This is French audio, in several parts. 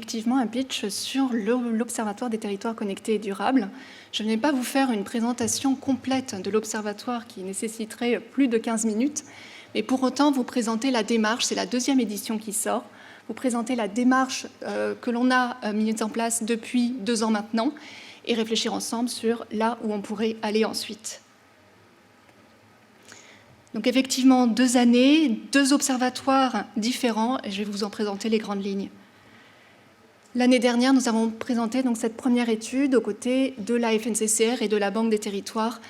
effectivement un pitch sur l'Observatoire des territoires connectés et durables. Je ne vais pas vous faire une présentation complète de l'Observatoire qui nécessiterait plus de 15 minutes, mais pour autant vous présenter la démarche, c'est la deuxième édition qui sort, vous présenter la démarche que l'on a mise en place depuis 2 ans maintenant et réfléchir ensemble sur là où on pourrait aller ensuite. Donc effectivement, 2 années, 2 observatoires différents, et je vais vous en présenter les grandes lignes. L'année dernière, nous avons présenté donc cette première étude aux côtés de la FNCCR et de la Banque des Territoires.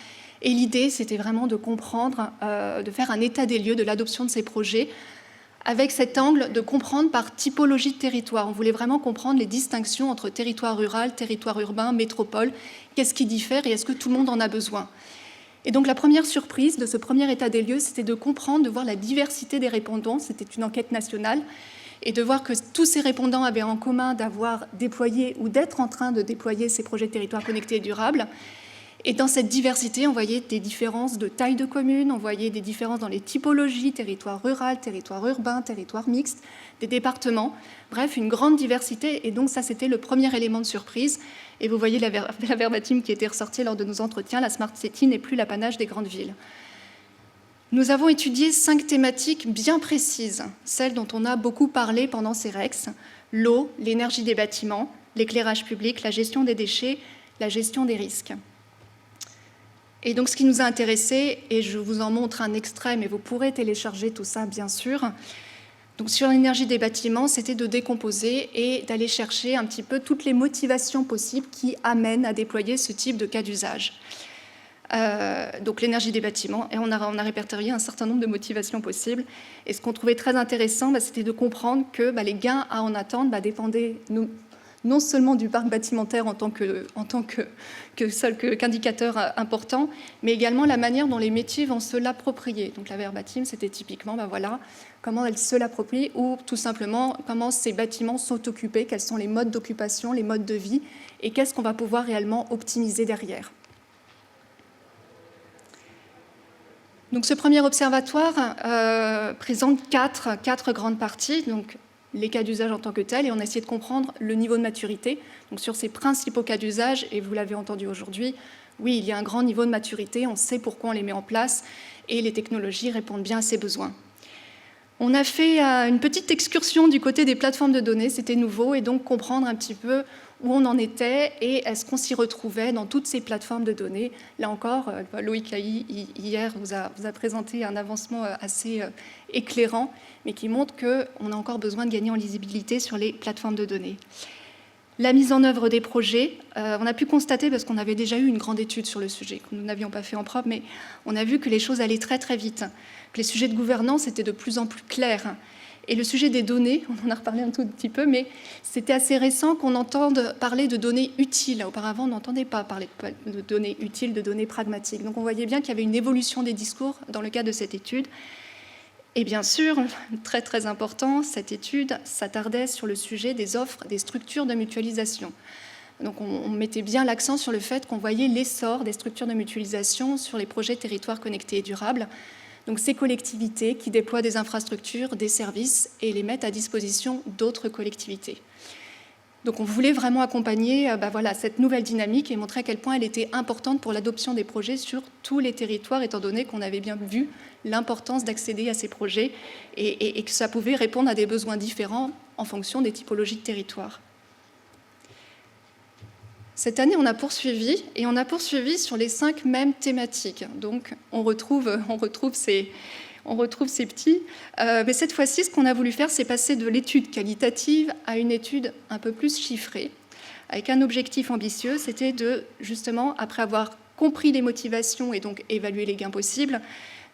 Et l'idée, c'était vraiment de comprendre, de faire un état des lieux de l'adoption de ces projets, avec cet angle de comprendre par typologie de territoire. On voulait vraiment comprendre les distinctions entre territoire rural, territoire urbain, métropole, qu'est-ce qui diffère et est-ce que tout le monde en a besoin. Et donc la première surprise de ce premier état des lieux, c'était de comprendre, de voir la diversité des répondants. C'était une enquête nationale, et de voir que tous ces répondants avaient en commun d'avoir déployé ou d'être en train de déployer ces projets de territoires connectés et durables. Et dans cette diversité, on voyait des différences de taille de commune, on voyait des différences dans les typologies, territoire rural, territoire urbain, territoire mixte, des départements, bref, une grande diversité. Et donc ça, c'était le premier élément de surprise. Et vous voyez la verbatim qui était ressortie lors de nos entretiens, la Smart City n'est plus l'apanage des grandes villes. Nous avons étudié 5 thématiques bien précises, celles dont on a beaucoup parlé pendant ces REX, l'eau, l'énergie des bâtiments, l'éclairage public, la gestion des déchets, la gestion des risques. Et donc ce qui nous a intéressés, et je vous en montre un extrait, mais vous pourrez télécharger tout ça bien sûr. Donc sur l'énergie des bâtiments, c'était de décomposer et d'aller chercher un petit peu toutes les motivations possibles qui amènent à déployer ce type de cas d'usage. Donc l'énergie des bâtiments, et on a répertorié un certain nombre de motivations possibles. Et ce qu'on trouvait très intéressant, c'était de comprendre que les gains à en attendre dépendaient non seulement du parc bâtimentaire en tant qu'indicateur important, mais également la manière dont les métiers vont se l'approprier. Donc la verbatim, c'était typiquement voilà, comment elles se l'approprient, ou tout simplement comment ces bâtiments sont occupés, quels sont les modes d'occupation, les modes de vie, et qu'est-ce qu'on va pouvoir réellement optimiser derrière. Donc ce premier observatoire présente quatre grandes parties, donc les cas d'usage en tant que tels, et on a essayé de comprendre le niveau de maturité. Donc sur ces principaux cas d'usage, et vous l'avez entendu aujourd'hui, oui, il y a un grand niveau de maturité, on sait pourquoi on les met en place, et les technologies répondent bien à ces besoins. On a fait une petite excursion du côté des plateformes de données, c'était nouveau, et donc comprendre un petit peu où on en était et est-ce qu'on s'y retrouvait dans toutes ces plateformes de données. Là encore, Loïc Laï, hier, vous a présenté un avancement assez éclairant, mais qui montre qu'on a encore besoin de gagner en lisibilité sur les plateformes de données. La mise en œuvre des projets, on a pu constater, parce qu'on avait déjà eu une grande étude sur le sujet, que nous n'avions pas fait en propre, mais on a vu que les choses allaient très très vite, que les sujets de gouvernance étaient de plus en plus clairs. Et le sujet des données, on en a reparlé un tout petit peu, mais c'était assez récent qu'on entende parler de données utiles. Auparavant, on n'entendait pas parler de données utiles, de données pragmatiques. Donc on voyait bien qu'il y avait une évolution des discours dans le cadre de cette étude. Et bien sûr, très très important, cette étude s'attardait sur le sujet des offres, des structures de mutualisation. Donc on mettait bien l'accent sur le fait qu'on voyait l'essor des structures de mutualisation sur les projets territoires connectés et durables. Donc ces collectivités qui déploient des infrastructures, des services et les mettent à disposition d'autres collectivités. Donc on voulait vraiment accompagner cette nouvelle dynamique et montrer à quel point elle était importante pour l'adoption des projets sur tous les territoires, étant donné qu'on avait bien vu l'importance d'accéder à ces projets et que ça pouvait répondre à des besoins différents en fonction des typologies de territoire. Cette année, on a poursuivi sur les 5 mêmes thématiques. Donc, on retrouve ces petits. Mais cette fois-ci, ce qu'on a voulu faire, c'est passer de l'étude qualitative à une étude un peu plus chiffrée, avec un objectif ambitieux, c'était de, justement, après avoir compris les motivations et donc évaluer les gains possibles,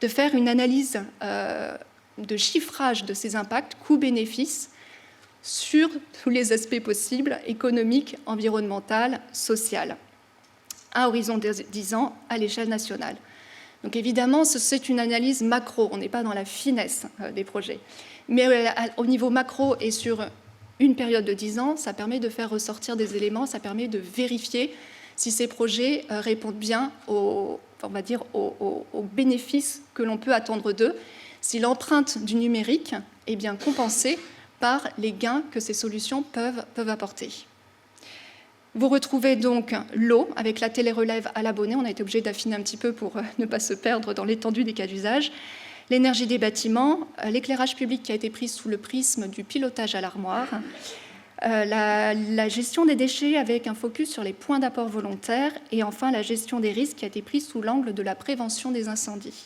de faire une analyse de chiffrage de ces impacts, coûts-bénéfices, sur tous les aspects possibles, économiques, environnemental, social, à horizon de 10 ans à l'échelle nationale. Donc évidemment, c'est une analyse macro, on n'est pas dans la finesse des projets. Mais au niveau macro et sur une période de 10 ans, ça permet de faire ressortir des éléments, ça permet de vérifier si ces projets répondent bien aux bénéfices que l'on peut attendre d'eux, si l'empreinte du numérique est bien compensée par les gains que ces solutions peuvent apporter. Vous retrouvez donc l'eau avec la télérelève à l'abonné. On a été obligé d'affiner un petit peu pour ne pas se perdre dans l'étendue des cas d'usage. L'énergie des bâtiments, l'éclairage public qui a été pris sous le prisme du pilotage à l'armoire, la gestion des déchets avec un focus sur les points d'apport volontaires et enfin la gestion des risques qui a été prise sous l'angle de la prévention des incendies.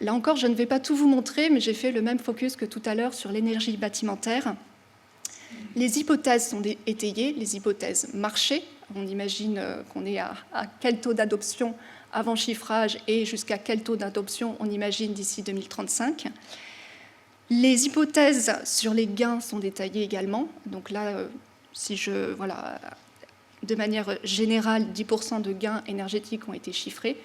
Là encore, je ne vais pas tout vous montrer, mais j'ai fait le même focus que tout à l'heure sur l'énergie bâtimentaire. Les hypothèses sont étayées, les hypothèses marché. On imagine qu'on est à quel taux d'adoption avant chiffrage et jusqu'à quel taux d'adoption on imagine d'ici 2035. Les hypothèses sur les gains sont détaillées également. Donc là, de manière générale, 10% de gains énergétiques ont été chiffrés,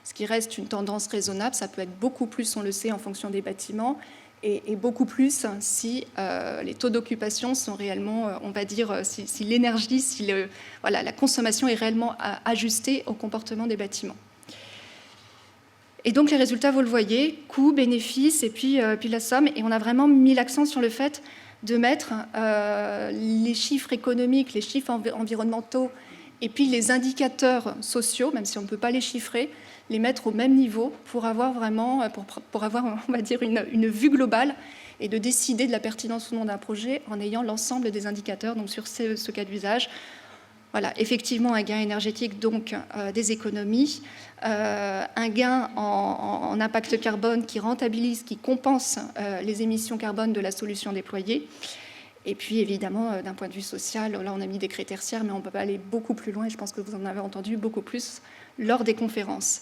ce qui reste une tendance raisonnable. Ça peut être beaucoup plus, on le sait, en fonction des bâtiments, et beaucoup plus si les taux d'occupation sont réellement, on va dire, si l'énergie, la consommation est réellement ajustée au comportement des bâtiments. Et donc les résultats, vous le voyez, coûts, bénéfices, et puis la somme, et on a vraiment mis l'accent sur le fait de mettre les chiffres économiques, les chiffres environnementaux, et puis les indicateurs sociaux, même si on ne peut pas les chiffrer, les mettre au même niveau pour avoir vraiment, pour avoir, on va dire, une vue globale et de décider de la pertinence ou non d'un projet en ayant l'ensemble des indicateurs donc sur ce cas d'usage. Voilà, effectivement, un gain énergétique, donc des économies, un gain en impact carbone qui rentabilise, qui compense les émissions carbone de la solution déployée. Et puis, évidemment, d'un point de vue social, là, on a mis des critères tiers, mais on peut pas aller beaucoup plus loin, et je pense que vous en avez entendu beaucoup plus lors des conférences.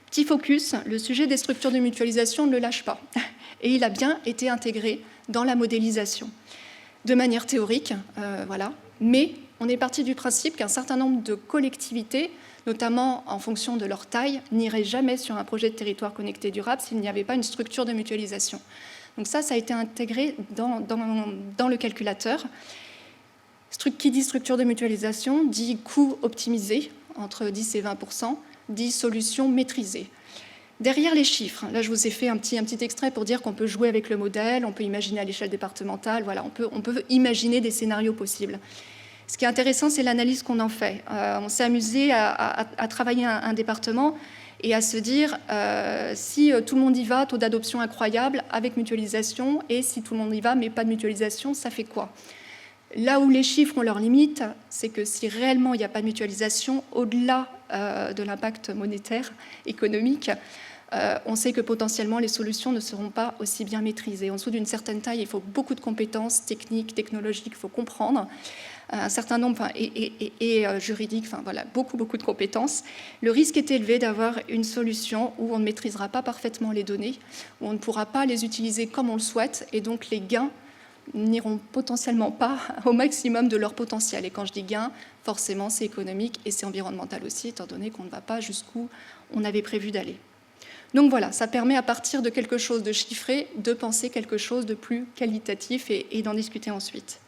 Petit focus, le sujet des structures de mutualisation ne le lâche pas. Et il a bien été intégré dans la modélisation. De manière théorique, voilà. Mais on est parti du principe qu'un certain nombre de collectivités, notamment en fonction de leur taille, n'iraient jamais sur un projet de territoire connecté durable s'il n'y avait pas une structure de mutualisation. Donc ça a été intégré dans le calculateur. Qui dit structure de mutualisation dit coût optimisé, entre 10 et 20%, dit solution maîtrisée. Derrière les chiffres, là je vous ai fait un petit extrait pour dire qu'on peut jouer avec le modèle, on peut imaginer à l'échelle départementale, voilà, on peut imaginer des scénarios possibles. Ce qui est intéressant, c'est l'analyse qu'on en fait. On s'est amusé à travailler un département et à se dire si tout le monde y va, taux d'adoption incroyable avec mutualisation, et si tout le monde y va mais pas de mutualisation, ça fait quoi ? Là où les chiffres ont leurs limites, c'est que si réellement il n'y a pas de mutualisation, au-delà de l'impact monétaire, économique, on sait que potentiellement les solutions ne seront pas aussi bien maîtrisées. En dessous d'une certaine taille, il faut beaucoup de compétences techniques, technologiques, il faut comprendre un certain nombre, et juridiques, enfin voilà, beaucoup de compétences. Le risque est élevé d'avoir une solution où on ne maîtrisera pas parfaitement les données, où on ne pourra pas les utiliser comme on le souhaite, et donc les gains n'iront potentiellement pas au maximum de leur potentiel. Et quand je dis gain, forcément c'est économique et c'est environnemental aussi, étant donné qu'on ne va pas jusqu'où on avait prévu d'aller. Donc voilà, ça permet à partir de quelque chose de chiffré, de penser quelque chose de plus qualitatif et d'en discuter ensuite.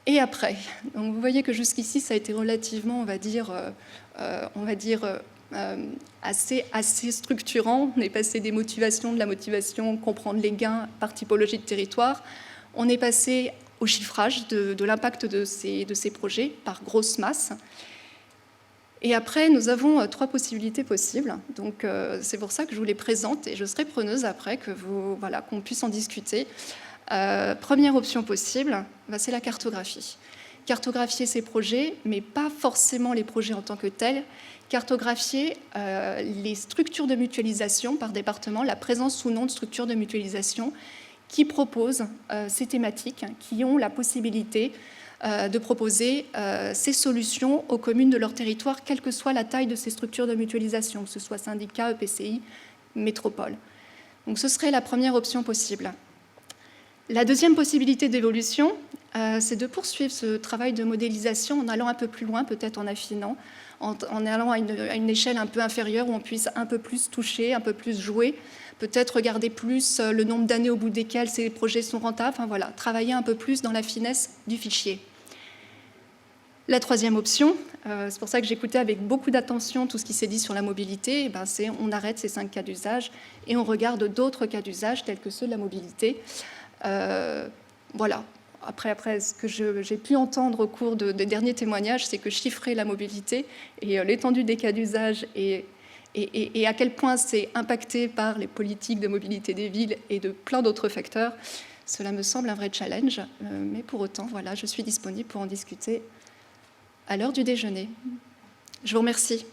Et après, donc vous voyez que jusqu'ici ça a été relativement, on va dire assez structurant. On est passé des motivations, de la motivation, comprendre les gains par typologie de territoire. On est passé au chiffrage de l'impact de ces projets par grosse masse. Et après, nous avons 3 possibilités possibles. Donc, c'est pour ça que je vous les présente et je serai preneuse après qu'on puisse en discuter. Première option possible, c'est la cartographie. Cartographier ces projets, mais pas forcément les projets en tant que tels. Cartographier les structures de mutualisation par département, la présence ou non de structures de mutualisation qui proposent ces thématiques, qui ont la possibilité de proposer ces solutions aux communes de leur territoire, quelle que soit la taille de ces structures de mutualisation, que ce soit syndicat, EPCI, métropole. Donc ce serait la première option possible. La deuxième possibilité d'évolution, c'est de poursuivre ce travail de modélisation en allant un peu plus loin, peut-être en affinant, en allant à une échelle un peu inférieure où on puisse un peu plus toucher, un peu plus jouer, peut-être regarder plus le nombre d'années au bout desquelles ces projets sont rentables, enfin voilà, travailler un peu plus dans la finesse du fichier. La troisième option, c'est pour ça que j'écoutais avec beaucoup d'attention tout ce qui s'est dit sur la mobilité, c'est on arrête ces 5 cas d'usage et on regarde d'autres cas d'usage tels que ceux de la mobilité. Voilà. Après, ce que j'ai pu entendre au cours des derniers témoignages, c'est que chiffrer la mobilité et l'étendue des cas d'usage et à quel point c'est impacté par les politiques de mobilité des villes et de plein d'autres facteurs, cela me semble un vrai challenge. Mais pour autant, voilà, je suis disponible pour en discuter à l'heure du déjeuner. Je vous remercie.